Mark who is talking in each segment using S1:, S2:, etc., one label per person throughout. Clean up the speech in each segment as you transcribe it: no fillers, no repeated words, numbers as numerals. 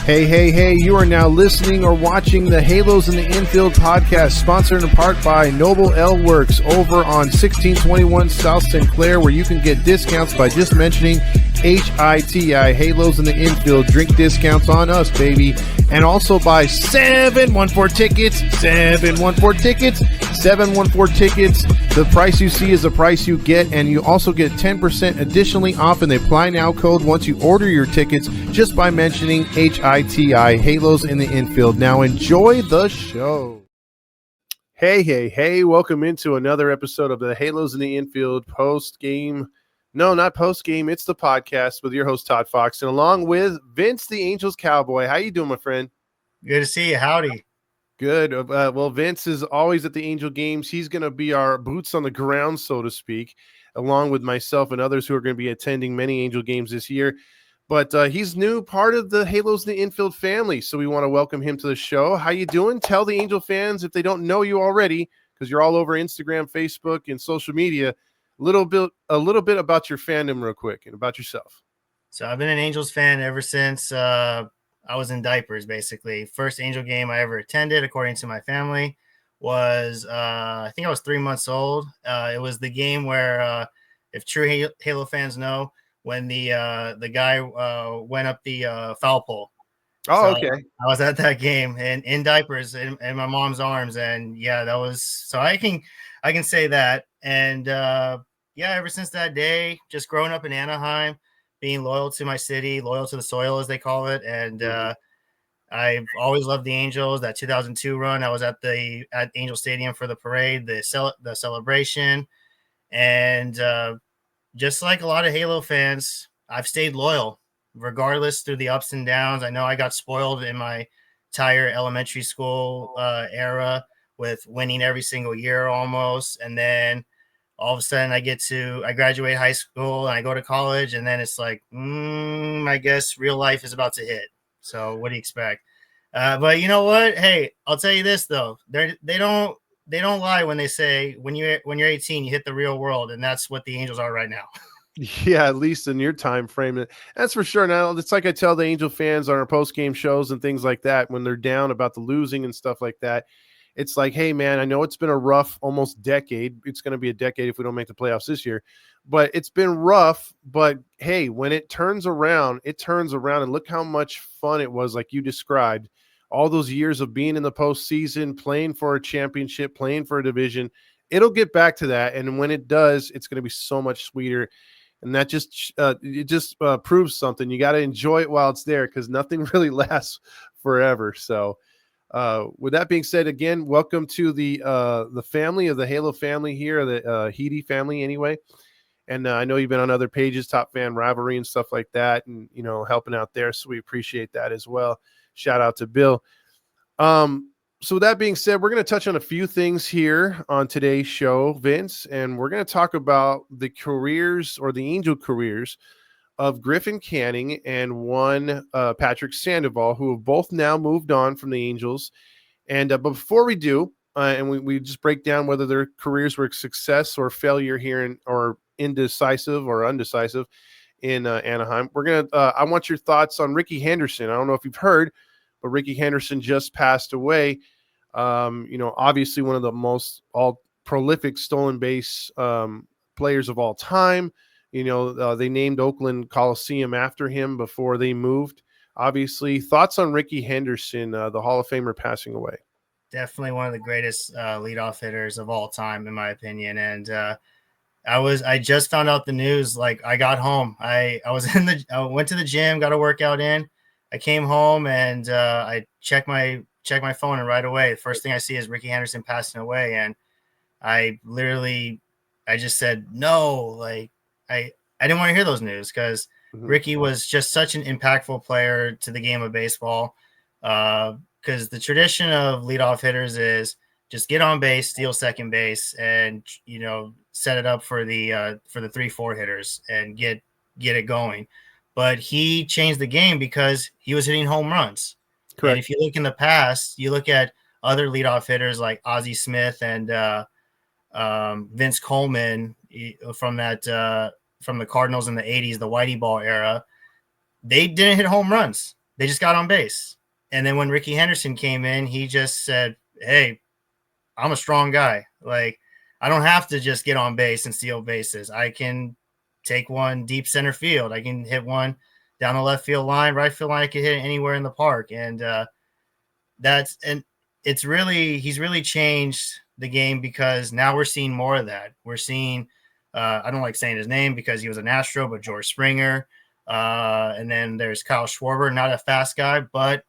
S1: Hey, you are now listening or watching the Halos in the Infield podcast, sponsored in part by Noble L Works over on 1621 South St. Clair, where you can get discounts by just mentioning HITI, Halos in the Infield. Drink discounts on us, baby. And also by 714 Tickets. The price you see is the price you get, and you also get 10% additionally off in the Apply Now code once you order your tickets just by mentioning HITI, Halos in the Infield. Now enjoy the show. Hey, welcome into another episode of the Halos in the Infield post-game. No, not post-game, it's the podcast with your host, Todd Fox, and along with Vince, the Angels Cowboy. How you doing, my friend?
S2: Good to see you. Howdy.
S1: Good. Well, Vince is always at the Angel games. He's going to be our boots on the ground, so to speak, along with myself and others who are going to be attending many Angel games this year. But he's new, part of the Halos in the Infield family, so we want to welcome him to the show. How you doing? Tell the Angel fans, if they don't know you already, because you're all over Instagram, Facebook, and social media, a little bit about your fandom real quick and about yourself.
S2: So I've been an Angels fan ever since I was in diapers, basically. First Angel game I ever attended, according to my family, was I think I was 3 months old. It was the game where, if true Halo fans know, when the guy went up the foul pole.
S1: Oh,
S2: so
S1: okay.
S2: I was at that game and in diapers in my mom's arms, and yeah, that was so I can say that. And yeah, ever since that day, just growing up in Anaheim, being loyal to my city, loyal to the soil, as they call it. And I've always loved the Angels. That 2002 run, I was at Angel Stadium for the parade, the celebration. And just like a lot of Halo fans, I've stayed loyal, regardless through the ups and downs. I know I got spoiled in my entire elementary school era with winning every single year almost. And then all of a sudden I graduate high school and I go to college, and then it's like, I guess real life is about to hit. So what do you expect? But you know what? Hey, I'll tell you this though. They don't lie when they say when you're 18, you hit the real world, and that's what the Angels are right now.
S1: Yeah, at least in your time frame. That's for sure. Now, it's like I tell the Angel fans on our post-game shows and things like that, when they're down about the losing and stuff like that. It's like, hey, man, I know it's been a rough almost decade. It's going to be a decade if we don't make the playoffs this year. But it's been rough. But, hey, when it turns around. And look how much fun it was, like you described. All those years of being in the postseason, playing for a championship, playing for a division. It'll get back to that. And when it does, it's going to be so much sweeter. And that just proves something. You got to enjoy it while it's there, because nothing really lasts forever. So, with that being said, again, welcome to the family of the Halo family here, the Heedy family anyway. And I know you've been on other pages, Top Fan Rivalry and stuff like that, and helping out there. So we appreciate that as well. Shout out to Bill. So with that being said, we're going to touch on a few things here on today's show, Vince, and we're going to talk about the careers, or the Angel careers, of Griffin Canning and one Patrick Sandoval, who have both now moved on from the Angels. And but before we do, and we just break down whether their careers were a success or failure here, or indecisive or undecisive in Anaheim, we're gonna. I want your thoughts on Ricky Henderson. I don't know if you've heard, but Ricky Henderson just passed away. Obviously one of the most prolific stolen base players of all time. They named Oakland Coliseum after him before they moved. Obviously, thoughts on Ricky Henderson, the Hall of Famer, passing away?
S2: Definitely one of the greatest leadoff hitters of all time, in my opinion. And I just found out the news. Like, I got home. I went to the gym, got a workout in. I came home and I checked my phone, and right away, the first thing I see is Ricky Henderson passing away. And I just said no. Like, I didn't want to hear those news, because Ricky was just such an impactful player to the game of baseball. Because the tradition of leadoff hitters is just get on base, steal second base, and set it up for the 3-4 hitters and get it going. But he changed the game because he was hitting home runs. Correct. And if you look in the past, you look at other leadoff hitters like Ozzie Smith and Vince Coleman from the Cardinals in the 80s, the Whitey Ball era. They didn't hit home runs, they just got on base. And then when Ricky Henderson came in, he just said, "Hey, I'm a strong guy. Like, I don't have to just get on base and steal bases. I can take one deep center field. I can hit one down the left field line, right field line. I can hit it anywhere in the park." And and it's really, he's really changed the game because now we're seeing more of that. We're seeing, I don't like saying his name because he was an Astro, but George Springer. And then there's Kyle Schwarber, not a fast guy, but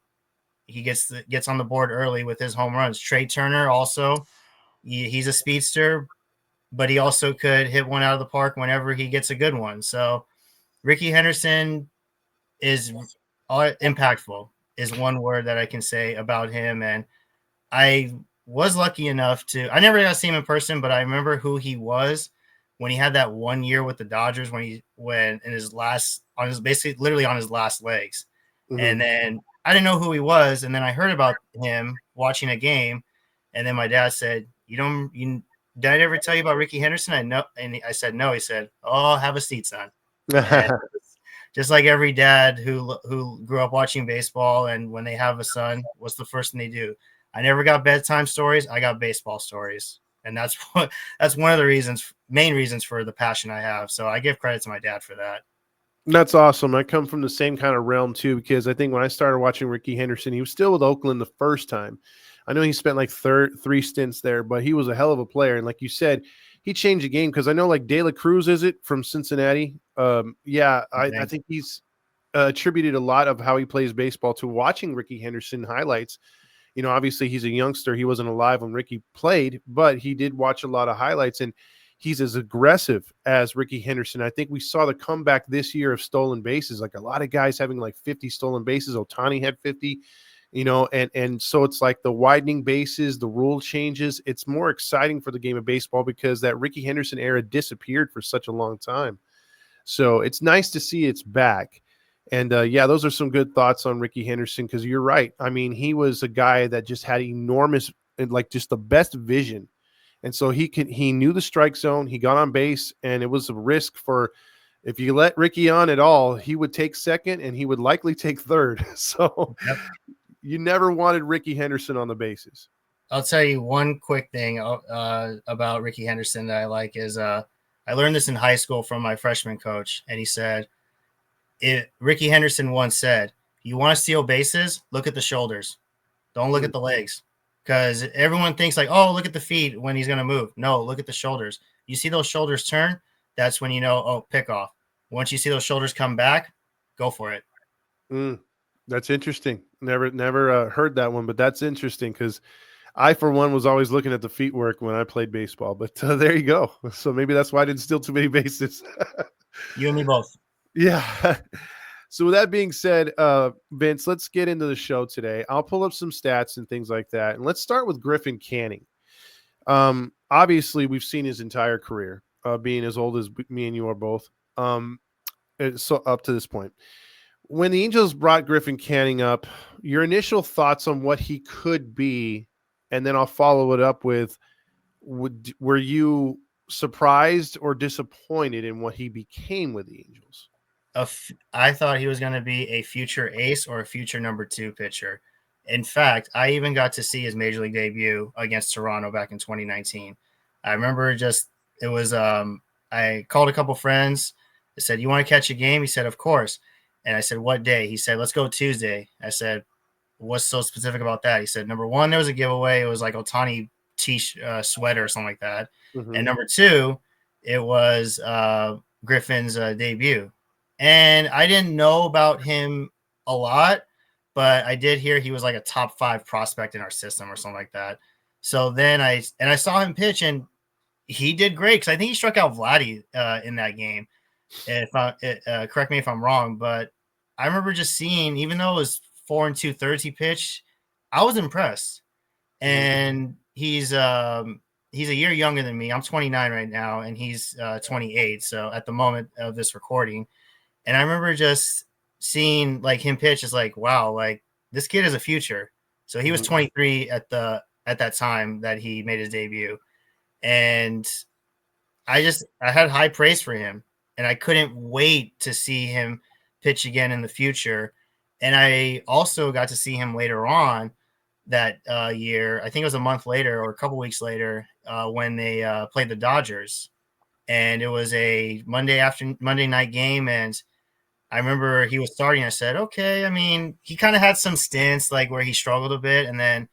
S2: he gets on the board early with his home runs. Trey Turner also, he's a speedster, but he also could hit one out of the park whenever he gets a good one. So Ricky Henderson is impactful is one word that I can say about him. And I was lucky enough to, I never got to see him in person, but I remember who he was when he had that 1 year with the Dodgers, when in his last, on his, basically literally on his last legs.
S1: Mhm.
S2: And then I didn't know who he was. And then I heard about him watching a game. And then my dad said, did I ever tell you about Ricky Henderson? I know. And I said, no. He said, "Oh, have a seat, son." And just like every dad who grew up watching baseball, and when they have a son, what's the first thing they do? I never got bedtime stories. I got baseball stories. And that's one of the main reasons for the passion I have. So I give credit to my dad for that.
S1: That's awesome. I come from the same kind of realm too, because I think when I started watching Ricky Henderson, he was still with Oakland the first time. I know he spent like three stints there, but he was a hell of a player. And like you said, he changed the game because I know like De La Cruz, is it from Cincinnati? Yeah, I think he's attributed a lot of how he plays baseball to watching Ricky Henderson highlights. You know, obviously he's a youngster. He wasn't alive when Ricky played, but he did watch a lot of highlights, and he's as aggressive as Ricky Henderson. I think we saw the comeback this year of stolen bases, like a lot of guys having like 50 stolen bases. Ohtani had 50, you know, and so it's like the widening bases, the rule changes. It's more exciting for the game of baseball because that Ricky Henderson era disappeared for such a long time. So it's nice to see it's back. And yeah, those are some good thoughts on Ricky Henderson because you're right. I mean, he was a guy that just had enormous, like just the best vision. And so he knew the strike zone. He got on base, and it was a risk for, if you let Ricky on at all, he would take second and he would likely take third. So
S2: Yep.
S1: you never wanted Ricky Henderson on the bases.
S2: I'll tell you one quick thing about Ricky Henderson that I like is I learned this in high school from my freshman coach, and he said, Ricky Henderson once said, "You want to steal bases? Look at the shoulders. Don't look
S1: Mm,
S2: at the legs." Because everyone thinks like, "Oh, look at the feet when he's going to move." No, look at the shoulders. You see those shoulders turn, that's when you know, oh, pick off. Once you see those shoulders come back, go for it.
S1: mm. That's interesting. Never heard that one, but that's interesting because I, for one, was always looking at the feet work when I played baseball. But there you go. So maybe that's why I didn't steal too many bases.
S2: You and me both.
S1: Yeah. So with that being said, Vince, let's get into the show today. I'll pull up some stats and things like that. And let's start with Griffin Canning. Obviously, we've seen his entire career, being as old as me and you are both. So up to this point. When the Angels brought Griffin Canning up, your initial thoughts on what he could be, and then I'll follow it up with, were you surprised or disappointed in what he became with the Angels?
S2: I thought he was going to be a future ace or a future number two pitcher. In fact, I even got to see his major league debut against Toronto back in 2019. I remember it was, I called a couple friends. I said, "You want to catch a game?" He said, "Of course." And I said, "What day?" He said, "Let's go Tuesday." I said, "What's so specific about that?" He said, "Number one, there was a giveaway. It was like Otani sweater or something like that.
S1: Mm-hmm.
S2: And number two, it was Griffin's debut." And I didn't know about him a lot, but I did hear he was like a top 5 prospect in our system or something like that. So then I saw him pitch, and he did great because I think he struck out Vladdy in that game. If correct me if I'm wrong, but I remember just seeing, even though it was 4 2/3 he pitched, I was impressed.
S1: Mm-hmm.
S2: And he's a year younger than me. I'm 29 right now, and he's 28. So at the moment of this recording, and I remember just seeing like him pitch is like, wow, like this kid is a future. So he was
S1: Mm-hmm.
S2: 23 at that time that he made his debut. And I had high praise for him, and I couldn't wait to see him pitch again in the future. And I also got to see him later on that year. I think it was a month later or a couple weeks later when they played the Dodgers, and it was a Monday night game. And I remember he was starting. I said, okay. I mean, he kind of had some stints like where he struggled a bit, and then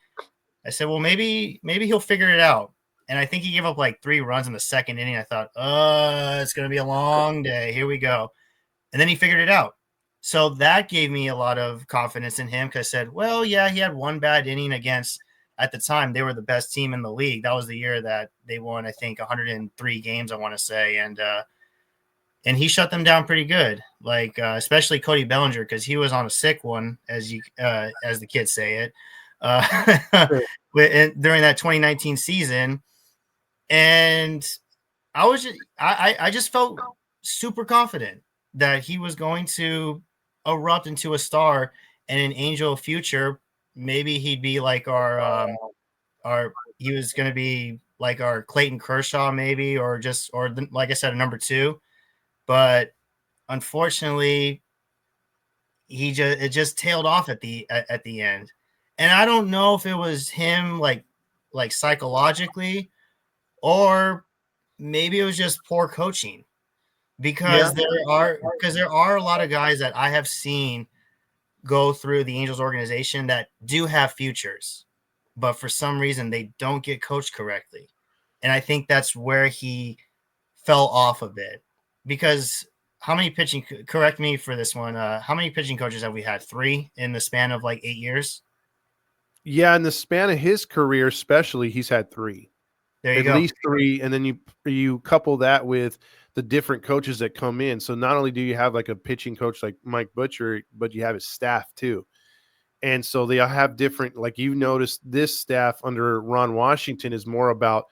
S2: I said, well, maybe he'll figure it out. And I think he gave up like 3 runs in the second inning. I thought, it's going to be a long day. Here we go. And then he figured it out. So that gave me a lot of confidence in him because I said, well, yeah, he had one bad inning against, at the time, they were the best team in the league. That was the year that they won, I think, 103 games, I want to say. And he shut them down pretty good, like especially Cody Bellinger, because he was on a sick one, as the kids say it, during that 2019 season. And I just felt super confident that he was going to erupt into a star and an Angel future. Maybe he'd be like he was going to be like our Clayton Kershaw, maybe, or like I said, a number 2. But unfortunately, it just tailed off at the end. And I don't know if it was him like psychologically, or maybe it was just poor coaching, because there are a lot of guys that I have seen go through the Angels organization that do have futures, but for some reason they don't get coached correctly. And I think that's where he fell off a bit, because correct me for this one, how many pitching coaches have we had? 3 in the span of like 8 years?
S1: Yeah, in the span of his career, especially, he's had 3,
S2: There you
S1: at
S2: go.
S1: least 3, and then you couple that with the different coaches that come in. So not only do you have like a pitching coach like Mike Butcher, but you have his staff too. And so they all have different, like you've noticed, this staff under Ron Washington is more about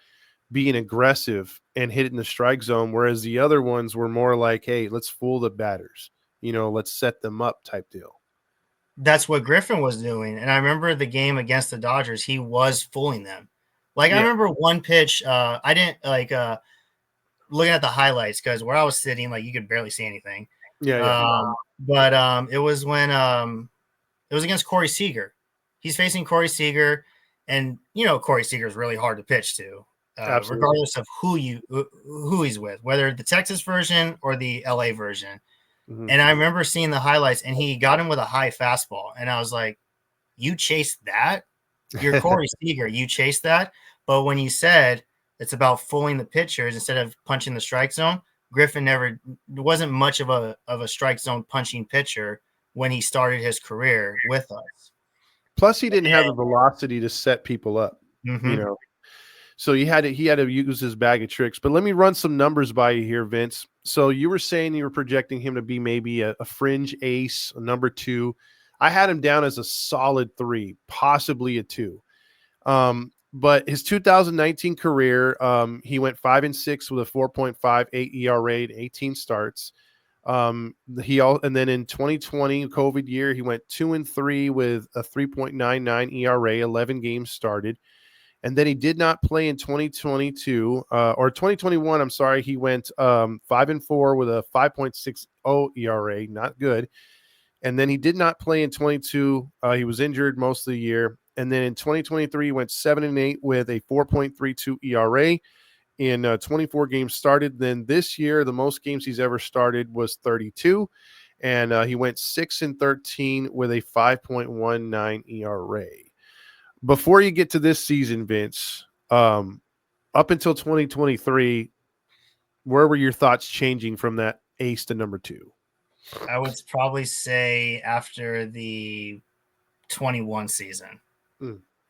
S1: being aggressive and hitting the strike zone, whereas the other ones were more like, hey, let's fool the batters, let's set them up type deal.
S2: That's what Griffin was doing. And I remember the game against the Dodgers, he was fooling them. Like, I
S1: Yeah.
S2: remember one pitch, I didn't like looking at the highlights, because where I was sitting, like, you could barely see anything.
S1: Yeah.
S2: But it was when it was against Corey Seager. He's facing Corey Seager, and Corey Seager is really hard to pitch to,
S1: Absolutely.
S2: regardless of who he's with, whether the Texas version or the LA version.
S1: Mm-hmm.
S2: And I remember seeing the highlights, and he got him with a high fastball, and I was like, "You chased that? You're Corey Seager. You chased that." But when you said it's about fooling the pitchers instead of punching the strike zone, Griffin wasn't much of a strike zone punching pitcher when he started his career with us.
S1: Plus, he didn't have the velocity to set people up,
S2: Mm-hmm.
S1: So he had to use his bag of tricks. But let me run some numbers by you here, Vince. So you were saying you were projecting him to be maybe a fringe ace, a number 2. I had him down as a solid 3, possibly a 2. But his 2019 career, he went 5-6 with a 4.58 ERA and 18 starts. And then in 2020 COVID year, he went 2-3 with a 3.99 ERA, 11 games started. And then he did not play in 2022 or 2021. I'm sorry. He went 5-4 with a 5.60 ERA, not good. And then he did not play in 22. He was injured most of the year. And then in 2023, he went 7-8 with a 4.32 ERA in 24 games started. Then this year, the most games he's ever started was 32. And he went 6-13 with a 5.19 ERA. Before you get to this season, Vince, up until 2023, where were your thoughts changing from that ace to number 2?
S2: I would probably say after the 21 season,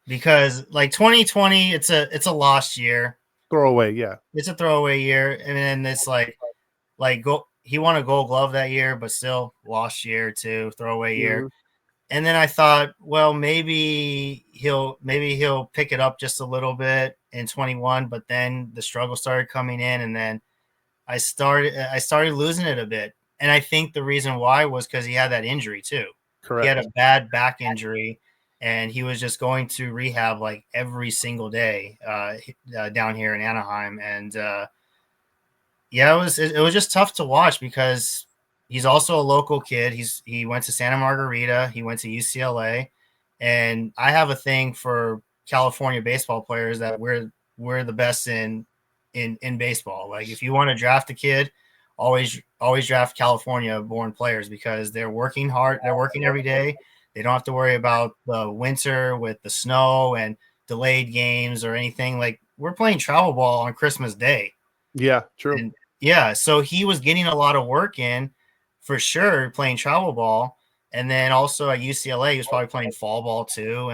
S2: because like 2020, it's a lost year.
S1: Throwaway, yeah.
S2: It's a throwaway year, and then it's like he won a Gold Glove that year, but still lost year too, throwaway year. And then I thought, well, maybe he'll pick it up just a little bit in 21, but then the struggle started coming in, and then I started losing it a bit. And I think the reason why was because he had that injury too.
S1: Correct.
S2: He had a bad back injury, and he was just going to rehab like every single day down here in Anaheim. And yeah, it was just tough to watch, because he's also a local kid. He went to Santa Margarita. He went to UCLA, and I have a thing for California baseball players that we're the best in baseball. Like if you want to draft a kid, always draft California born players because they're working hard. They're working every day. They don't have to worry about the winter with the snow and delayed games or anything. Like we're playing travel ball on Christmas Day.
S1: Yeah, true.
S2: And yeah, so he was getting a lot of work in for sure playing travel ball. And then also at UCLA, he was probably playing fall ball too.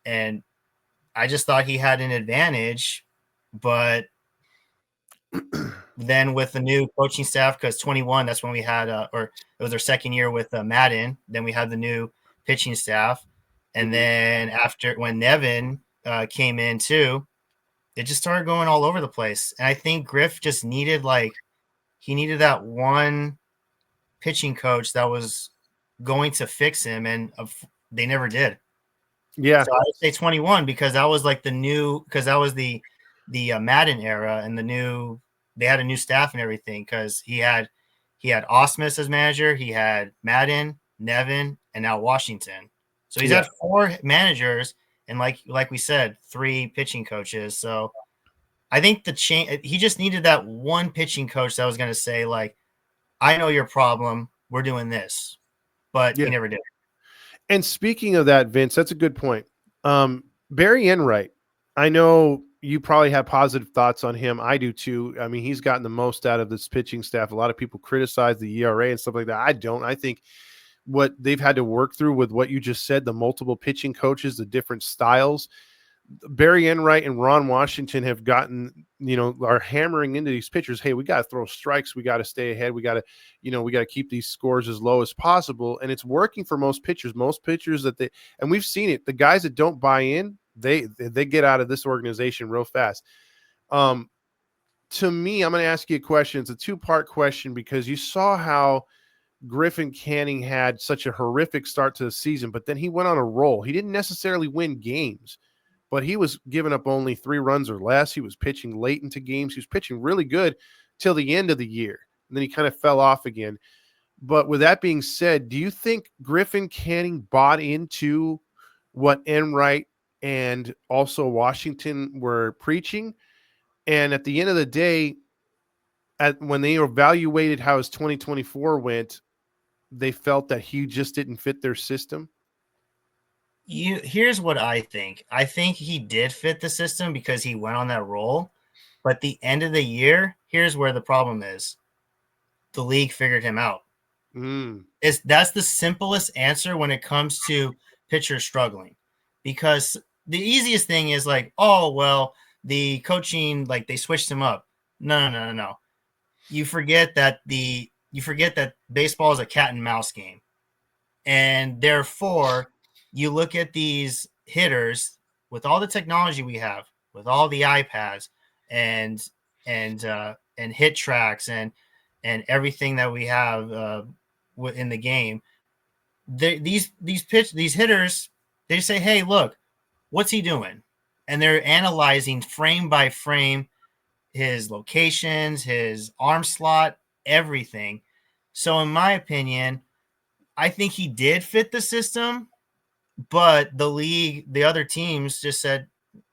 S2: And I just thought he had an advantage. But then with the new coaching staff, because 21, that's when we had, or it was our second year with Madden. Then we had the new pitching staff. And then after when Nevin came in too, it just started going all over the place. And I think Griff just needed he needed that one pitching coach that was going to fix him, and they never did.
S1: Yeah.
S2: So I would say 21 because that was like the new because that was the Madden era and they had a new staff and everything because he had Osmus as manager, he had Madden, Nevin, and now Washington. So he's had 4 managers and like we said, 3 pitching coaches. So I think he just needed that one pitching coach that was going to say like, I know your problem. We're doing this, but he never did.
S1: And speaking of that, Vince, that's a good point. Barry Enright, I know you probably have positive thoughts on him. I do too. I mean, he's gotten the most out of this pitching staff. A lot of people criticize the ERA and stuff like that. I don't. I think what they've had to work through with what you just said, the multiple pitching coaches, the different styles, Barry Enright and Ron Washington have gotten, are hammering into these pitchers. Hey, we got to throw strikes. We got to stay ahead. We got to keep these scores as low as possible. And it's working for most pitchers. Most pitchers and we've seen it. The guys that don't buy in, they get out of this organization real fast. To me, I'm going to ask you a question. It's a 2-part question because you saw how Griffin Canning had such a horrific start to the season, but then he went on a roll. He didn't necessarily win games, but he was giving up only 3 runs or less. He was pitching late into games. He was pitching really good till the end of the year. And then he kind of fell off again. But with that being said, do you think Griffin Canning bought into what Enright and also Washington were preaching? And at the end of the day, when they evaluated how his 2024 went, they felt that he just didn't fit their system?
S2: Here's what I think. I think he did fit the system because he went on that roll. But the end of the year, here's where the problem is. The league figured him out. That's the simplest answer when it comes to pitchers struggling. Because the easiest thing is like, oh, well, the coaching, like they switched him up. No. You forget that baseball is a cat and mouse game. And therefore, you look at these hitters with all the technology we have, with all the iPads and hit tracks and everything that we have in the game. These hitters, they say, hey, look, what's he doing? And they're analyzing frame by frame his locations, his arm slot, everything. So in my opinion, I think he did fit the system, but the league, the other teams just said,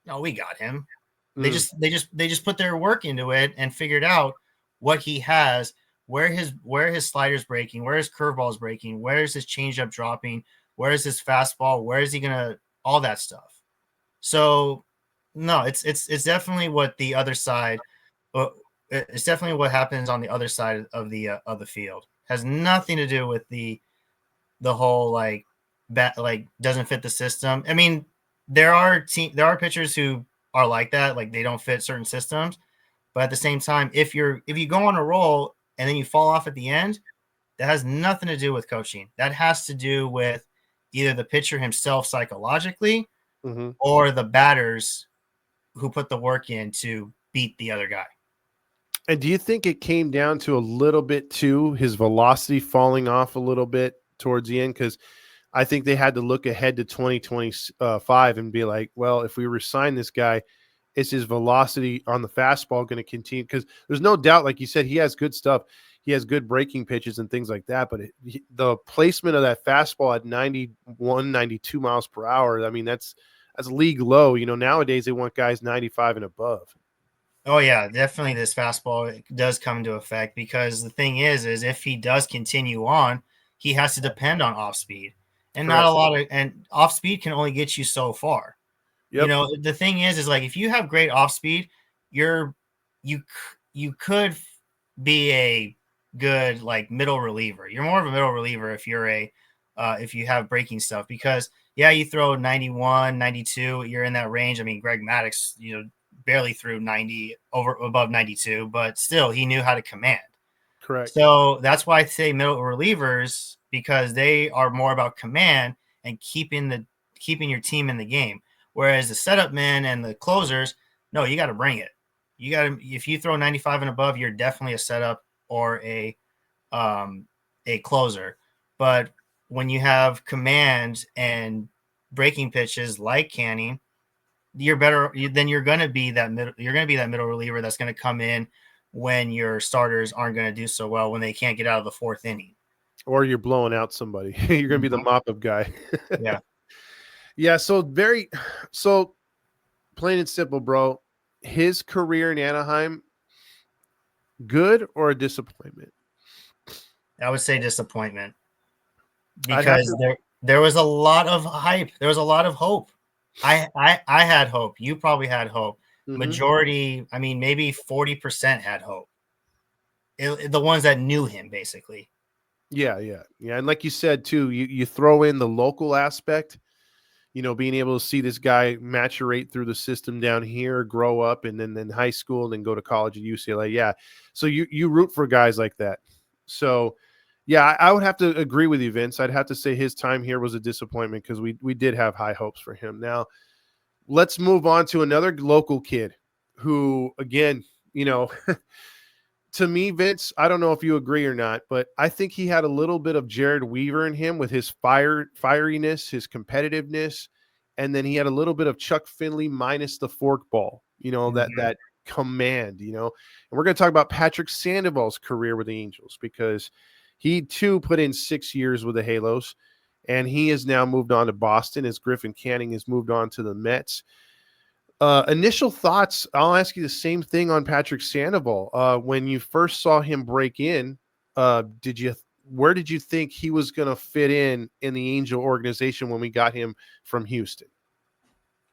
S2: "No, we got him." They just put their work into it and figured out what he has, where his sliders breaking, where his curveball is breaking, where is his changeup dropping, where is his fastball, where is he gonna, all that stuff. So no, it's definitely what the other side. It's definitely what happens on the other side of the field. Has nothing to do with the whole like doesn't fit the system. I mean, there are pitchers who are like that, like they don't fit certain systems. But at the same time, if you go on a roll and then you fall off at the end, that has nothing to do with coaching. That has to do with either the pitcher himself psychologically or the batters who put the work in to beat the other guy.
S1: And do you think it came down to a little bit too, his velocity falling off a little bit towards the end? Because I think they had to look ahead to 2025 and be like, well, if we resign this guy, is his velocity on the fastball going to continue? Because there's no doubt, like you said, he has good stuff. he has good breaking pitches and things like that. But the placement of that fastball at 91, 92 miles per hour, I mean, that's league low. Nowadays they want guys 95 and above.
S2: Oh yeah, definitely this fastball does come into effect because the thing is if he does continue on, he has to depend on off speed. And not
S1: Correct.
S2: a lot of and off speed can only get you so far.
S1: Yep.
S2: The thing is like if you have great off speed, you you could be a good like middle reliever. You're more of a middle reliever if you have breaking stuff because yeah, you throw 91, 92, you're in that range. I mean, Greg Maddux, barely threw 90 above 92, but still he knew how to command.
S1: Correct.
S2: So that's why I say middle relievers because they are more about command and keeping your team in the game. Whereas the setup men and the closers, no, you got to bring it. You got to if you throw 95 and above, you're definitely a setup or a closer. But when you have command and breaking pitches like Canning, you're better. Then you're going to be that middle. You're going to be that middle reliever that's going to come in when your starters aren't going to do so well when they can't get out of the fourth inning.
S1: Or you're blowing out somebody. You're going to be the mop-up guy.
S2: Yeah.
S1: Yeah. So plain and simple, bro. His career in Anaheim, good or a disappointment?
S2: I would say disappointment because there was a lot of hype. There was a lot of hope. I had hope. You probably had hope. Mm-hmm. Majority, I mean, maybe 40% had hope. The ones that knew him, basically.
S1: Yeah. And like you said, too, you throw in the local aspect, being able to see this guy maturate through the system down here, grow up, and then high school, and then go to college at UCLA. Yeah. So you root for guys like that. So, yeah, I would have to agree with you, Vince. I'd have to say his time here was a disappointment because we did have high hopes for him. Now, let's move on to another local kid who, again, to me, Vince, I don't know if you agree or not, but I think he had a little bit of Jared Weaver in him with his fieriness, his competitiveness, and then he had a little bit of Chuck Finley minus the forkball, that command, and we're going to talk about Patrick Sandoval's career with the Angels because he too put in 6 years with the Halos, and he has now moved on to Boston as Griffin Canning has moved on to the Mets. Initial thoughts, I'll ask you the same thing on Patrick Sandoval. When you first saw him break in, where did you think he was going to fit in the Angel organization when we got him from Houston?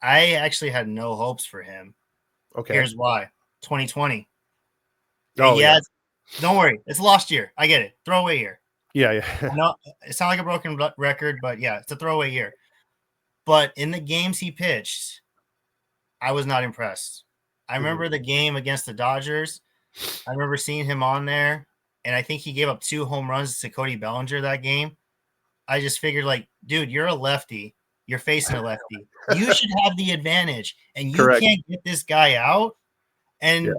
S2: I actually had no hopes for him.
S1: Okay.
S2: Here's why. 2020.
S1: Oh, yeah.
S2: Don't worry. It's a lost year. I get it. Throwaway year.
S1: Yeah.
S2: No, it's not like a broken record, but yeah, it's a throwaway year. But in the games he pitched, I was not impressed. I remember the game against the Dodgers. I remember seeing him on there, and I think he gave up 2 home runs to Cody Bellinger that game. I just figured, like, dude, you're a lefty. You're facing a lefty. You should have the advantage, and you can't get this guy out. And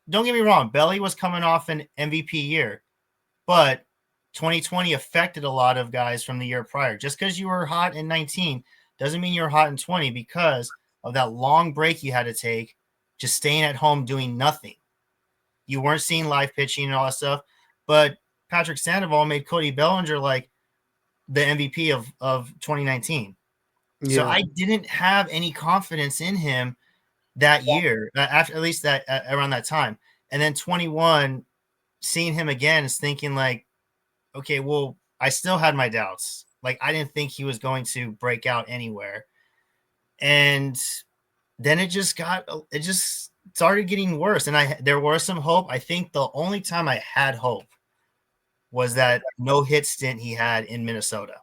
S2: don't get me wrong, Belly was coming off an MVP year, but 2020 affected a lot of guys from the year prior. Just because you were hot in 19 doesn't mean you're hot in 20 because of that long break you had to take, just staying at home doing nothing. You weren't seeing live pitching and all that stuff. But Patrick Sandoval made Cody Bellinger like the MVP of 2019. Yeah. So I didn't have any confidence in him that year, after at least that around that time. And then 21, seeing him again is thinking like, okay, well, I still had my doubts. Like I didn't think he was going to break out anywhere. And then it just started getting worse. And there was some hope. I think the only time I had hope was that no-hit stint he had in Minnesota.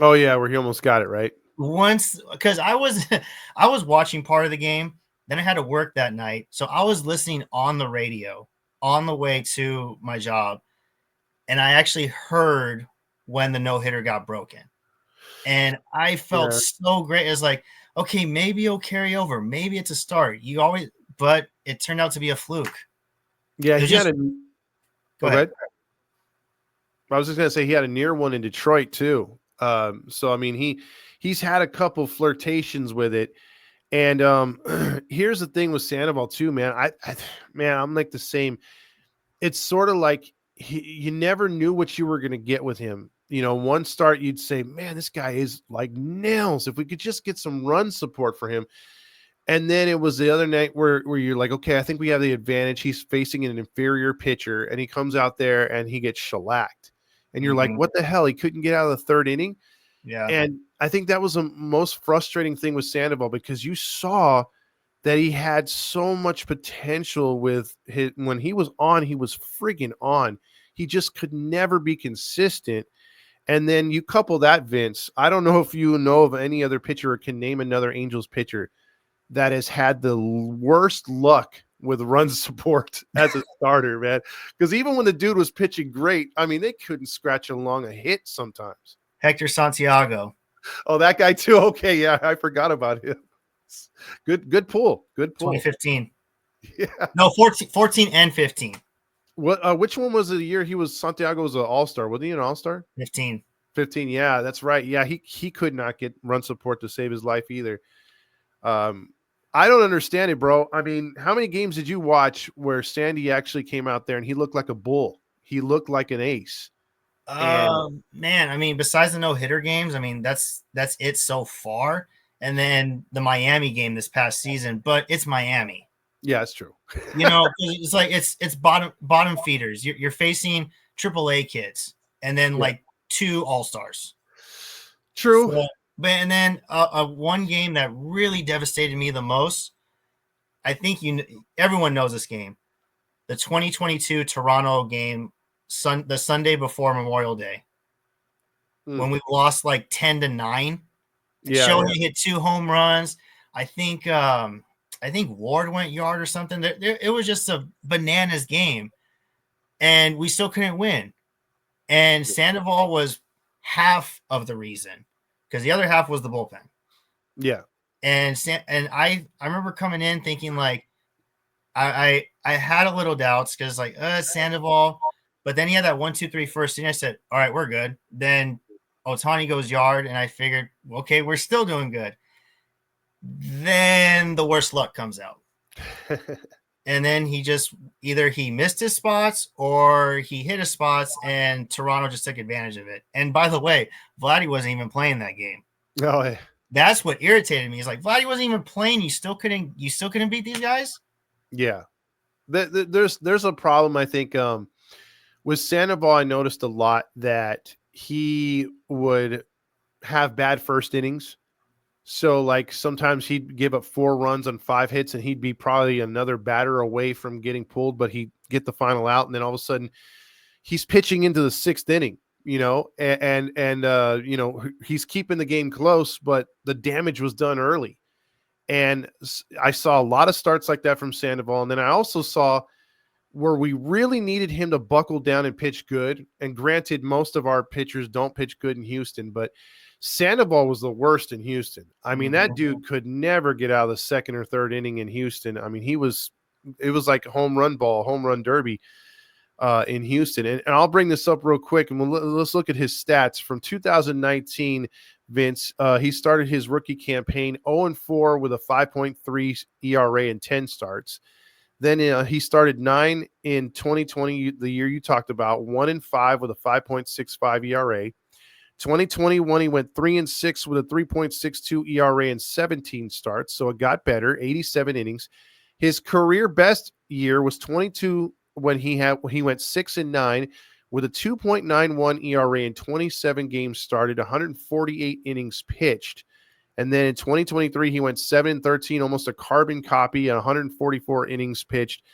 S1: Oh yeah, where he almost got it right.
S2: Once, because I was watching part of the game, then I had to work that night. So I was listening on the radio on the way to my job. And I actually heard when the no-hitter got broken. And I felt so great. It was like, okay, maybe it'll carry over. Maybe it's a start. But it turned out to be a fluke.
S1: Yeah,
S2: Go ahead.
S1: I was just gonna say he had a near one in Detroit too. So I mean he's had a couple flirtations with it. And here's the thing with Sandoval too, man. I'm like the same. It's sort of like you never knew what you were going to get with him. You know, one start you'd say, man, this guy is like nails. If we could just get some run support for him. And then it was the other night where you're like, okay, I think we have the advantage. He's facing an inferior pitcher, and he comes out there and he gets shellacked. And you're like, what the hell? He couldn't get out of the third inning.
S2: Yeah.
S1: And I think that was the most frustrating thing with Sandoval, because you saw that he had so much potential with his, when he was on, he was friggin' on. He just could never be consistent. And then you couple that, Vince. I don't know if you know of any other pitcher or can name another Angels pitcher that has had the worst luck with run support as a starter, man. Because even when the dude was pitching great, I mean, they couldn't scratch along a hit sometimes.
S2: Hector Santiago.
S1: Oh, that guy too. Okay, yeah, I forgot about him. Good pull. Good pull.
S2: 2015.
S1: Yeah.
S2: No, 14 and 15.
S1: What? Which one was the year he was? Santiago was an all-star. Wasn't he an all-star?
S2: 15.
S1: 15. Yeah, that's right. Yeah, he could not get run support to save his life either. I don't understand it, bro. I mean, how many games did you watch where Sandy actually came out there and he looked like a bull? He looked like an ace.
S2: Man, I mean, besides the no-hitter games, I mean, that's it so far. And then the Miami game this past season, but it's Miami.
S1: Yeah, it's true.
S2: You know, it's like it's bottom feeders. You're facing AAA kids, and then like 2 all-stars.
S1: True.
S2: So, but and then one game that really devastated me the most. I think everyone knows this game, the 2022 Toronto game, the Sunday before Memorial Day, when we lost like 10-9.
S1: Yeah,
S2: Shohei hit 2 home runs. I think Ward went yard or something. It was just a bananas game, and we still couldn't win. And Sandoval was half of the reason, because the other half was the bullpen.
S1: Yeah.
S2: And I remember coming in thinking like I had a little doubts, because like Sandoval, but then he had that 1-2-3 first inning. I said, all right, we're good. Then Ohtani goes yard, and I figured, okay, we're still doing good. Then the worst luck comes out. And then he missed his spots or he hit his spots, and Toronto just took advantage of it. And by the way, Vladdy wasn't even playing that game.
S1: Oh, yeah.
S2: That's what irritated me. He's like, Vladdy wasn't even playing. You still couldn't beat these guys?
S1: Yeah. There's a problem, I think, with Sandoval. I noticed a lot that he would have bad first innings. So like sometimes he'd give up 4 runs on 5 hits, and he'd be probably another batter away from getting pulled, but he'd get the final out. And then all of a sudden he's pitching into the 6th inning, you know, and you know, he's keeping the game close, but the damage was done early. And I saw a lot of starts like that from Sandoval. And then I also saw where we really needed him to buckle down and pitch good. And granted, most of our pitchers don't pitch good in Houston, but Sandoval was the worst in Houston. I mean, that dude could never get out of the 2nd or 3rd inning in Houston. I mean, it was like home run derby in Houston. And I'll bring this up real quick, and let's look at his stats from 2019. Vince, he started his rookie campaign 0-4 with a 5.3 ERA and 10 starts. Then he started 9 in 2020, the year you talked about, 1-5 with a 5.65 ERA. 2021, he went 3-6 with a 3.62 ERA and 17 starts. So it got better, 87 innings. His career best year was 22 when he went 6-9 with a 2.91 ERA and 27 games started, 148 innings pitched. And then in 2023, he went 7-13, almost a carbon copy, 144 innings pitched,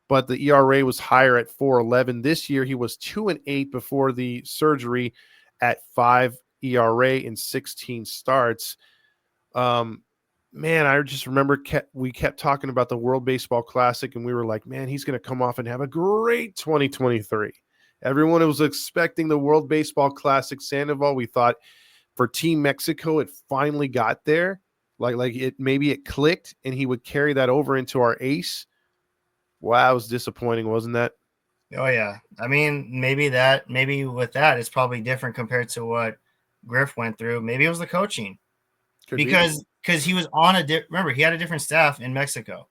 S1: but the ERA was higher at 4.11. This year, he was 2-8 before the surgery at 5 ERA in 16 starts. Man, I just remember we kept talking about the World Baseball Classic, and we were like, man, he's going to come off and have a great 2023. Everyone was expecting the World Baseball Classic Sandoval. We thought for Team Mexico, it finally got there. Like maybe it clicked, and he would carry that over into our ace. Wow, it was disappointing, wasn't that?
S2: Oh yeah. I mean, maybe with that, it's probably different compared to what Griff went through. Maybe it was the coaching. Because he was on remember, he had a different staff in Mexico.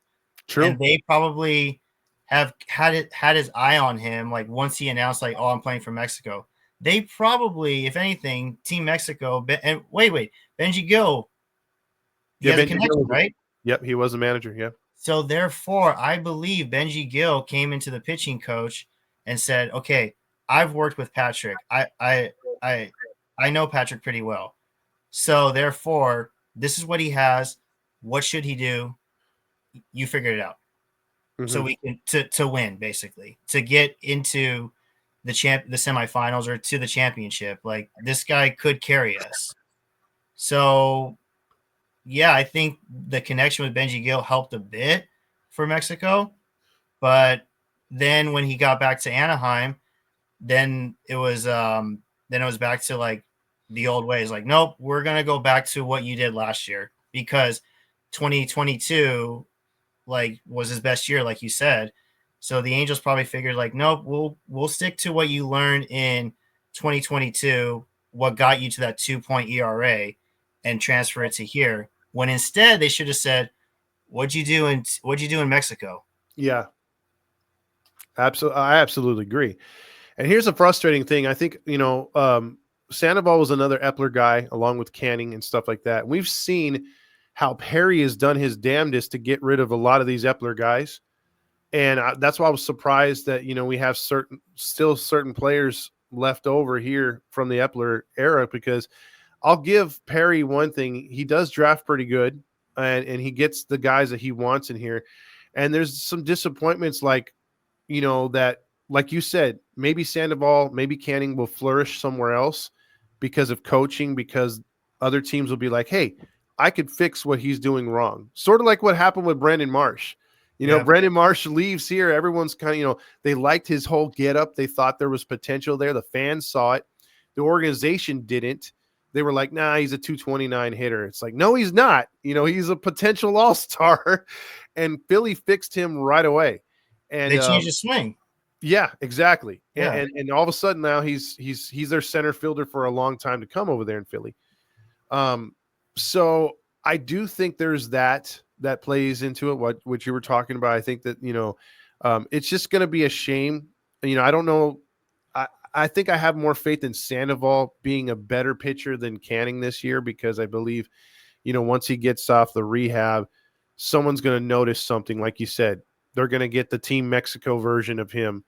S1: True.
S2: And they probably have had his eye on him, like once he announced like, oh, I'm playing for Mexico, they probably, if anything, Team Mexico and wait, Benji Gill, he
S1: Yeah,
S2: has a
S1: Benji Gill
S2: connection, right?
S1: yep, he was a manager. Yeah.
S2: So therefore, I believe Benji Gill came into the pitching coach and said, "Okay, I've worked with Patrick. I I know Patrick pretty well. So therefore, this is what he has. What should he do? You figured it out. So
S1: Mm-hmm.
S2: we can to win, basically, to get into the semifinals or to the championship. Like, this guy could carry us. So yeah, I think the connection with Benji Gill helped a bit for Mexico. But then when he got back to Anaheim, then it was back to like the old ways. Like, nope, we're gonna go back to what you did last year, because 2022 like was his best year, like you said. So the Angels probably figured like, nope, we'll stick to what you learned in 2022, what got you to that 2 point ERA, and transfer it to here. When instead they should have said, what'd you do in Mexico?
S1: Yeah, absolutely. I absolutely agree. And here's a frustrating thing. I think, Sandoval was another Epler guy along with Canning and stuff like that. We've seen how Perry has done his damnedest to get rid of a lot of these Epler guys. And that's why I was surprised that, we have certain players left over here from the Epler era, because I'll give Perry one thing. He does draft pretty good, and he gets the guys that he wants in here. And there's some disappointments that, like you said, maybe Sandoval, maybe Canning will flourish somewhere else because of coaching, because other teams will be like, hey, I could fix what he's doing wrong. Sort of like what happened with Brandon Marsh.
S2: Yeah.
S1: Brandon Marsh leaves here. Everyone's kind of, they liked his whole get up. They thought there was potential there. The fans saw it. The organization didn't. They were like, nah, he's a 229 hitter. It's like, no, he's not. He's a potential all-star. And Philly fixed him right away. And
S2: They changed his swing.
S1: yeah, exactly.
S2: Yeah.
S1: And all of a sudden now he's their center fielder for a long time to come over there in Philly. So I do think there's that plays into it. What you were talking about. I think that, it's just going to be a shame. I don't know. I think I have more faith in Sandoval being a better pitcher than Canning this year, because I believe, once he gets off the rehab, someone's going to notice something. Like you said, they're going to get the Team Mexico version of him.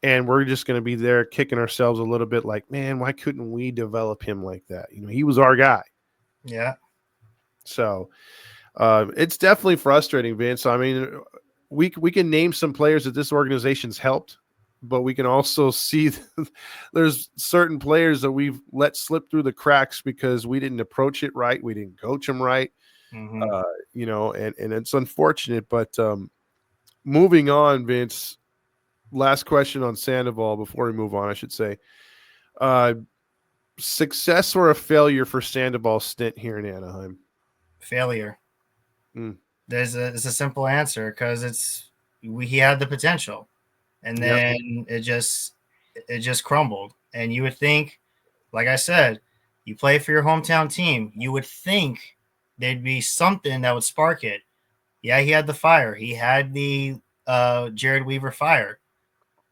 S1: And we're just going to be there kicking ourselves a little bit like, man, why couldn't we develop him like that? He was our guy.
S2: Yeah.
S1: So it's definitely frustrating, Vince. I mean, we can name some players that this organization's helped, but we can also see there's certain players that we've let slip through the cracks because we didn't approach it right. We didn't coach them right.
S2: Mm-hmm.
S1: And it's unfortunate, but moving on, Vince, last question on Sandoval before we move on, I should say. Success or a failure for Sandoval's stint here in Anaheim?
S2: Failure.
S1: Mm.
S2: It's a simple answer, because he had the potential, and then it just crumbled. And you would think, like I said, you play for your hometown team, you would think there'd be something that would spark it. Yeah, he had the fire. He had the Jared Weaver fire,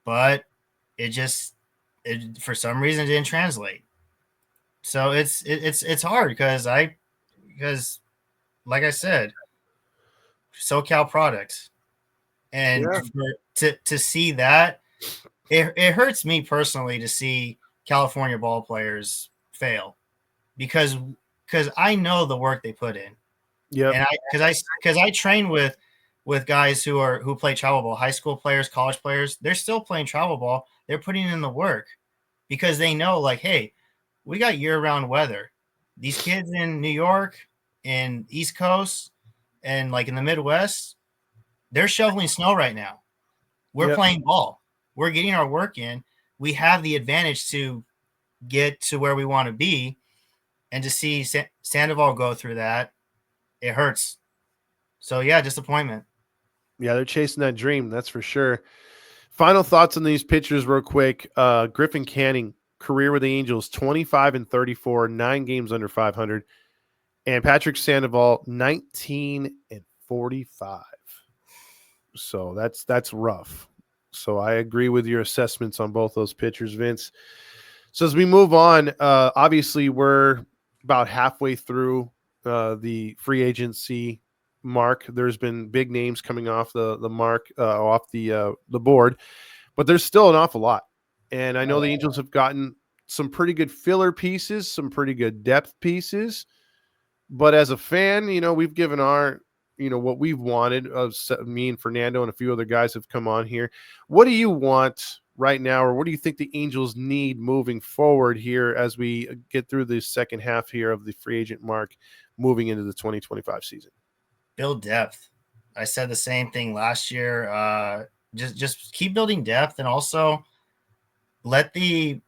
S2: but it for some reason didn't translate. So it's hard, because like I said, SoCal products, and
S1: Yeah.
S2: to see that, it hurts me personally to see California ball players fail, because I know the work they put in.
S1: Yep.
S2: And because I train with guys who play travel ball, high school players, college players. They're still playing travel ball. They're putting in the work, because they know, like, hey, we got year-round weather. These kids in New York and East Coast and like in the Midwest, they're shoveling snow right now. We're
S1: Yep.
S2: playing ball. We're getting our work in. We have the advantage to get to where we want to be, and to see Sandoval go through that, it hurts. So yeah, disappointment.
S1: Yeah, they're chasing that dream, that's for sure. Final thoughts on these pitchers real quick. Griffin Canning, career with the Angels, 25-34, 9 games under 500. And Patrick Sandoval, 19-45. So that's rough. So I agree with your assessments on both those pitchers, Vince. So as we move on, obviously we're about halfway through the free agency mark. There's been big names coming off the mark, off the board, but there's still an awful lot. And I know the Angels have gotten some pretty good filler pieces, some pretty good depth pieces. But as a fan, we've given our, what we've wanted. Me and Fernando and a few other guys have come on here. What do you want right now, or what do you think the Angels need moving forward here as we get through the second half here of the free agent mark, moving into the 2025 season?
S2: Build depth. I said the same thing last year. Just keep building depth, and also give the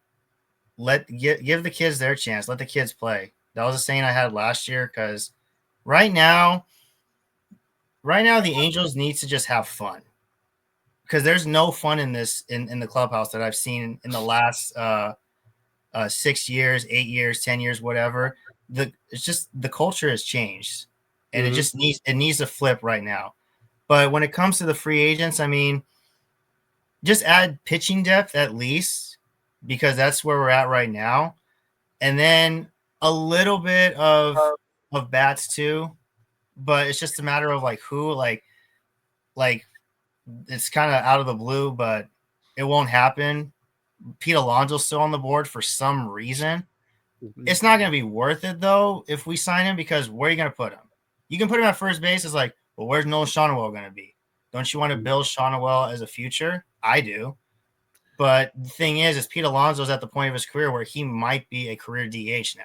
S2: kids their chance. Let the kids play. That was a saying I had last year, because right now the Angels need to just have fun, because there's no fun in the clubhouse that I've seen in the last 6 years, 8 years, 10 years, whatever. It's just the culture has changed, and it needs to flip right now. But when it comes to the free agents, I mean, just add pitching depth at least, because that's where we're at right now, and then a little bit of bats too. But it's just a matter of like who, like it's kind of out of the blue, but it won't happen. Pete Alonso's still on the board for some reason. It's not going to be worth it though if we sign him, because where are you going to put him? You can put him at first base. It's like, well, where's Nolan Shonwell going to be? Don't you want to build Shonwell as a future? I do. But the thing is Pete Alonso's at the point of his career where he might be a career DH now.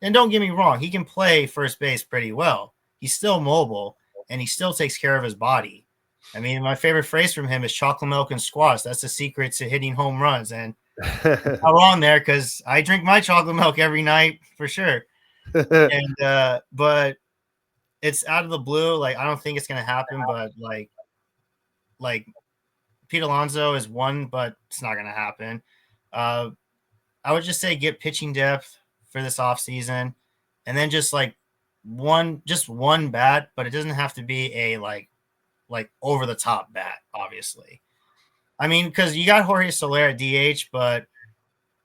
S2: And don't get me wrong, he can play first base pretty well. He's still mobile, and he still takes care of his body. I mean, my favorite phrase from him is chocolate milk and squash. That's the secret to hitting home runs. And I'm wrong there, because I drink my chocolate milk every night for sure. And but it's out of the blue. Like, I don't think it's gonna happen, but like Pete Alonso is one, but it's not gonna happen. I would just say get pitching depth for this offseason, and then just one bat, but it doesn't have to be a like over the top bat, obviously. I mean, because you got Jorge Soler at DH, but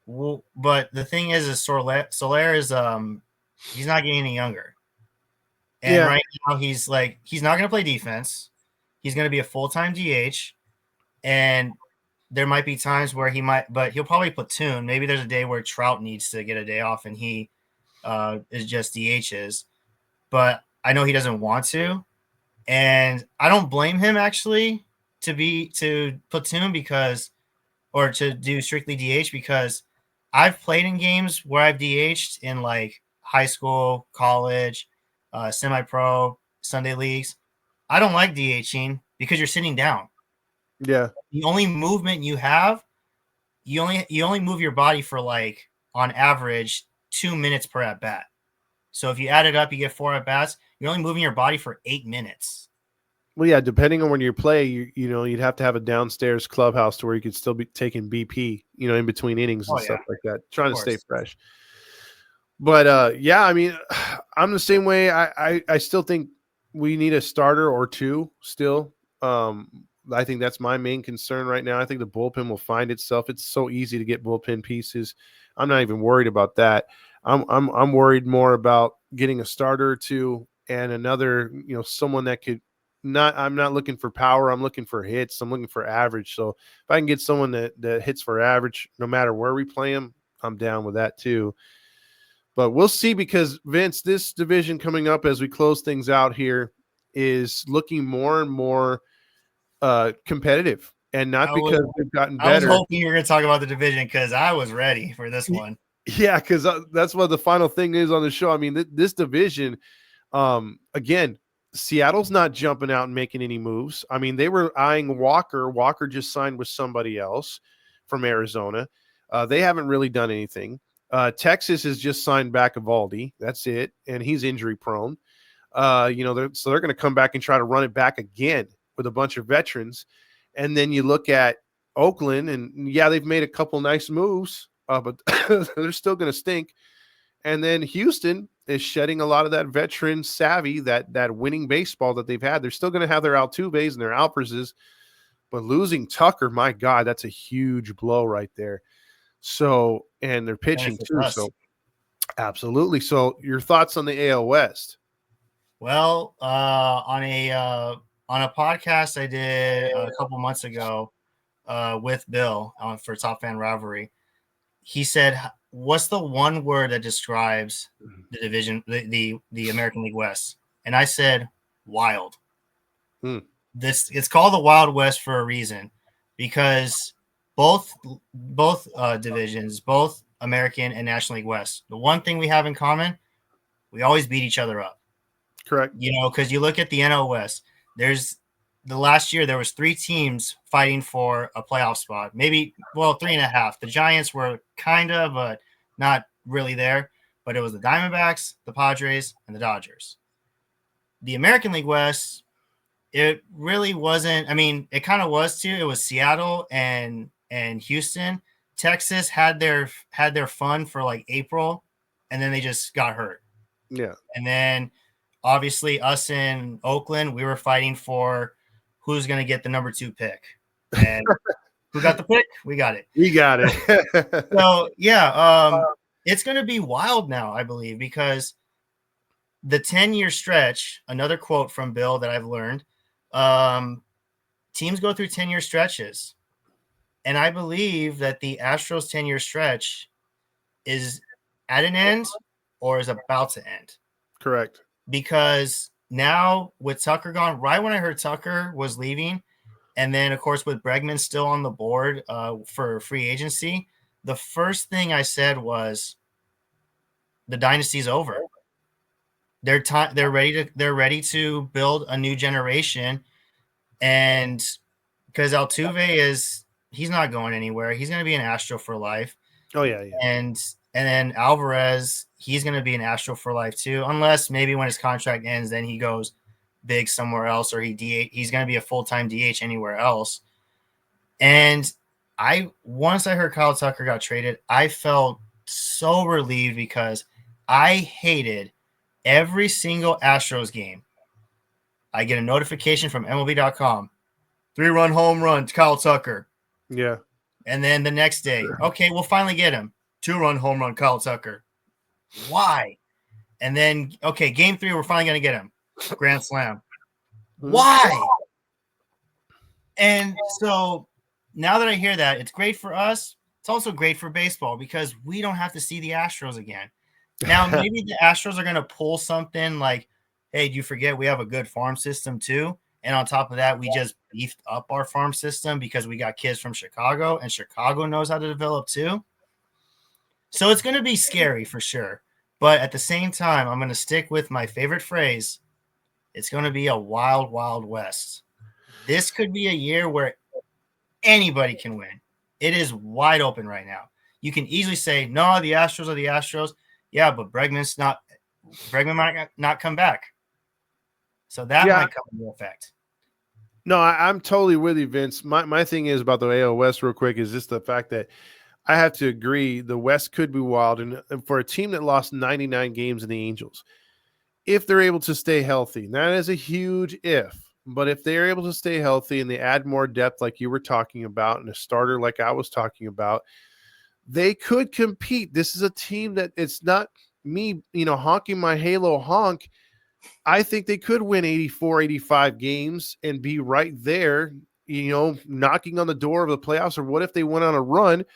S2: the thing is Soler is he's not getting any younger, and right now he's not going to play defense. He's going to be a full-time DH, and there might be times where but he'll probably platoon. Maybe there's a day where Trout needs to get a day off and he is just DHs, but I know he doesn't want to. And I don't blame him actually to platoon or to do strictly DH, because I've played in games where I've DH'd in like high school, college, semi-pro, Sunday leagues. I don't like DHing because you're sitting down.
S1: Yeah.
S2: The only movement you have, you only move your body for like on average 2 minutes per at bat. So if you add it up, you get 4 at bats. You're only moving your body for 8 minutes.
S1: Well, yeah, depending on when you play, you'd have to have a downstairs clubhouse to where you could still be taking BP, in between innings and stuff like that, trying to stay fresh. But yeah, I mean, I'm the same way. I still think we need a starter or two still. I think that's my main concern right now. I think the bullpen will find itself. It's so easy to get bullpen pieces. I'm not even worried about that. I'm worried more about getting a starter or two and another, someone that could I'm not looking for power. I'm looking for hits. I'm looking for average. So if I can get someone that hits for average, no matter where we play them, I'm down with that too. But we'll see, because Vince, this division coming up as we close things out here is looking more and more competitive, and not because they've gotten better.
S2: I was hoping you were going to talk about the division, because I was ready for this one.
S1: Yeah, because that's what the final thing is on the show. I mean, this division, again, Seattle's not jumping out and making any moves. I mean, they were eyeing Walker. Walker just signed with somebody else from Arizona. They haven't really done anything. Texas has just signed back Evaldi. That's it, and he's injury prone. So they're going to come back and try to run it back again with a bunch of veterans. And then you look at Oakland, and yeah, they've made a couple nice moves, but they're still going to stink. And then Houston is shedding a lot of that veteran savvy, that winning baseball that they've had. They're still going to have their Altuves and their Alperses, but losing Tucker, my God, that's a huge blow right there. So, and they're pitching
S2: Benefits
S1: too.
S2: us.
S1: So, absolutely. So, your thoughts on the AL West?
S2: Well, on a podcast I did a couple months ago with Bill for Top Fan Rivalry, he said, "What's the one word that describes the division, the American League West?" And I said, "Wild."
S1: Hmm.
S2: It's called the Wild West for a reason, because both divisions, both American and National League West, the one thing we have in common, we always beat each other up.
S1: Correct.
S2: Because you look at the NL West, there's the last year there was 3 teams fighting for a playoff spot, maybe 3.5. The Giants were kind of, but not really there. But it was the Diamondbacks, the Padres, and the Dodgers. The American League West, it really wasn't. I mean, it kind of was too. It was Seattle and Houston. Texas had their fun for like April, and then they just got hurt.
S1: Yeah.
S2: And then obviously us in Oakland, we were fighting for who's going to get the number 2 pick. And who got the pick? We got it.
S1: We got it.
S2: So, yeah, it's going to be wild now, I believe, because the 10-year stretch, another quote from Bill that I've learned, teams go through 10-year stretches. And I believe that the Astros 10-year stretch is at an end or is about to end.
S1: Correct.
S2: Because now with Tucker gone, right when I heard Tucker was leaving, and then of course with Bregman still on the board for free agency, the first thing I said was, the dynasty's over. They're ready to build a new generation, and because Altuve he's not going anywhere. He's going to be an Astro for life.
S1: Oh yeah.
S2: And then Alvarez, he's going to be an Astro for life too, unless maybe when his contract ends, then he goes big somewhere else, or he's going to be a full-time DH anywhere else. And once I heard Kyle Tucker got traded, I felt so relieved, because I hated every single Astros game. I get a notification from MLB.com, 3-run home run, Kyle Tucker.
S1: Yeah.
S2: And then the next day, okay, we'll finally get him. 2-run home run, Kyle Tucker. Why? And then, okay, game 3, we're finally going to get him. Grand slam. Why? And so now that I hear that, it's great for us. It's also great for baseball, because we don't have to see the Astros again. Now, maybe the Astros are going to pull something like, hey, do you forget we have a good farm system too? And on top of that, we just beefed up our farm system because we got kids from Chicago, and Chicago knows how to develop too. So it's going to be scary for sure. But at the same time, I'm going to stick with my favorite phrase. It's going to be a wild, wild west. This could be a year where anybody can win. It is wide open right now. You can easily say, no, the Astros are the Astros. Yeah, but Bregman might not come back. So that might come into effect.
S1: No, I'm totally with you, Vince. My thing is about the AL West real quick is just the fact that I have to agree the West could be wild. And for a team that lost 99 games in the Angels, if they're able to stay healthy, that is a huge if. But if they're able to stay healthy and they add more depth like you were talking about and a starter like I was talking about, they could compete. This is a team that it's not me, honking my halo honk. I think they could win 84, 85 games and be right there, knocking on the door of the playoffs. Or what if they went on a run?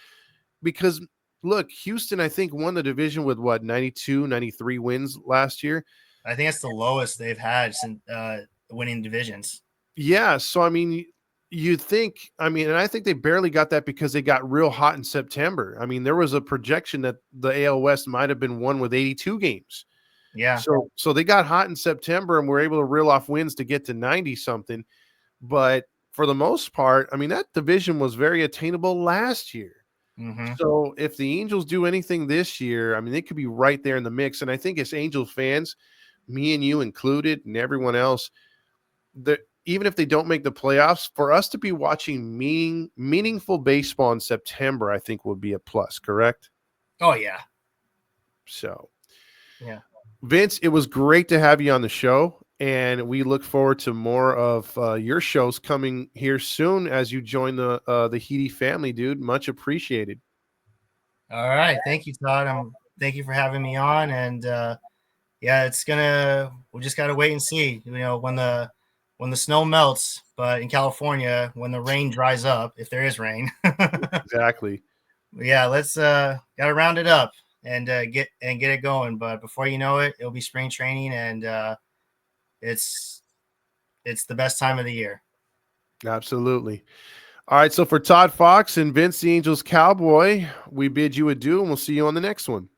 S1: Because look, Houston, I think, won the division with 92, 93 wins last year.
S2: I think that's the lowest they've had since winning divisions.
S1: Yeah. So, I mean, you'd think, and I think they barely got that because they got real hot in September. I mean, there was a projection that the AL West might have been won with 82 games.
S2: Yeah.
S1: So they got hot in September and were able to reel off wins to get to 90 something. But for the most part, that division was very attainable last year.
S2: Mm-hmm.
S1: So if the Angels do anything this year, they could be right there in the mix. And I think as Angels fans, me and you included, and everyone else, that even if they don't make the playoffs, for us to be watching meaningful baseball in September, I think would be a plus, correct?
S2: Oh, yeah.
S1: So
S2: Yeah.
S1: Vince, it was great to have you on the show, and we look forward to more of your shows coming here soon as you join the Heedy family, dude. Much appreciated.
S2: All right. Thank you, Todd. Thank you for having me on. And yeah, we just gotta wait and see, when the snow melts, but in California, when the rain dries up, if there is rain.
S1: Exactly.
S2: Yeah, let's gotta round it up and get it going. But before you know it, it'll be spring training, and it's the best time of the year.
S1: Absolutely. All right. So for Todd Fox and Vince the Angels Cowboy, we bid you adieu, and we'll see you on the next one.